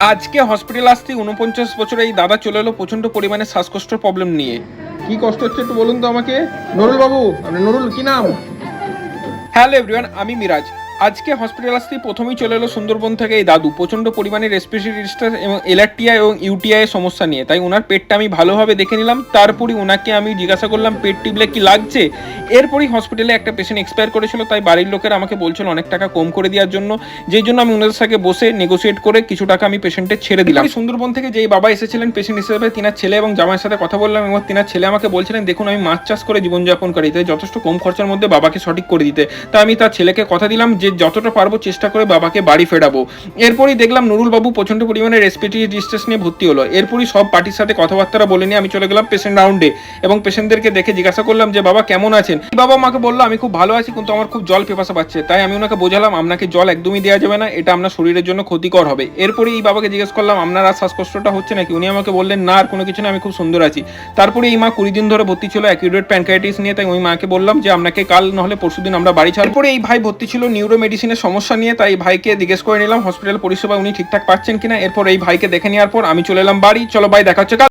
আজকে হসপিটালে আসতে ৪৯ বছর এই দাদা চলে এলো প্রচন্ড পরিমাণে শ্বাসকষ্টের প্রবলেম নিয়ে। কি কষ্ট হচ্ছে একটু বলুন তো আমাকে। নুরুল বাবু, আপনি নুরুল কি নাম? হ্যালো এভরিওয়ান, আমি মিরাজ। আজকে হসপিটাল আসতেই প্রথমেই চলে এলো সুন্দরবন থেকে এই দাদু প্রচণ্ড পরিমাণে রেসপিরেটরি ডিস্ট্রেস এবং এলআরটিআই এবং ইউটিআই এর সমস্যা নিয়ে। তাই ওনার পেটটা আমি ভালোভাবে দেখে নিলাম, তারপরই ওনাকে আমি জিজ্ঞাসা করলাম পেট টিপলে কি লাগছে। এরপরই হসপিটালে একটা পেশেন্ট এক্সপায়ার করেছিল, তাই বাড়ির লোকেরা আমাকে বলছিল অনেক টাকা কম করে দেওয়ার জন্য, যেই জন্য আমি ওনাদের সাথে বসে নেগোসিয়েট করে কিছু টাকা আমি পেশেন্টের ছেড়ে দিলাম। সুন্দরবন থেকে যেই বাবা এসেছিলেন পেশেন্ট হিসেবে, তিনার ছেলে এবং জামাইয়ের সাথে কথা বললাম এবং তিনার ছেলে আমাকে বলছিলেন দেখুন আমি মাছ চাষ করে জীবনযাপন করি, তাই যথেষ্ট কম খরচার মধ্যে বাবাকে সঠিক করে দিতে। তাই আমি তার ছেলেকে কথা দিলাম যে যতটা পারবো চেষ্টা করে বাবাকে বাড়ি ফেরাবো। এরপরই দেখলাম নুরুল বাবু প্রচন্ড পরিমাণে রেসপিরেটরি ডিস্ট্রেস নিয়ে ভর্তি হলো। এরপরই সব পার্টির সাথে কথাবার্তা বলে নিয়ে আমি চলে গেলাম পেশেন্ট রাউন্ডে এবং পেশেন্টদেরকে দেখে জিজ্ঞাসা করলাম যে বাবা কেমন আছেন। বাবা আমাকে বললো আমি খুব ভালো আছি, কিন্তু আমার খুব জল পেপাসা পাচ্ছে। তাই আমি ওনাকে বোঝালাম আপনাকে জল একদমই দেওয়া যাবে না, এটা আপনার শরীরের জন্য ক্ষতিকর হবে। এরপরে এই বাবাকে জিজ্ঞেস করলাম আপনার আর শ্বাসকষ্টটা হচ্ছে নাকি। উনি আমাকে বললেন না আর কোনো কিছু না, আমি খুব সুন্দর আছি। তারপরে এই মা 20 দিন ধরে ভর্তি ছিল অ্যাকিউরেট প্যানক্রাইটিস নিয়ে। তাই ওই মাকে বললাম যে আপনাকে কাল নহলে পরশুদিন আমরা বাড়ি ছাড়ব। এরপরে এই ভাই ভর্তি ছিল নিউরো মেডিসিনের সমস্যা নিয়ে। তাই ভাইকে জিজ্ঞেস করে নিলাম হসপিটাল পরিষেবা উনি ঠিকঠাক পাচ্ছেন কিনা। এরপর এই ভাইকে দেখে নেওয়ার পর আমি চলে এলাম বাড়ি। চলো ভাই, দেখা হচ্ছে কাল।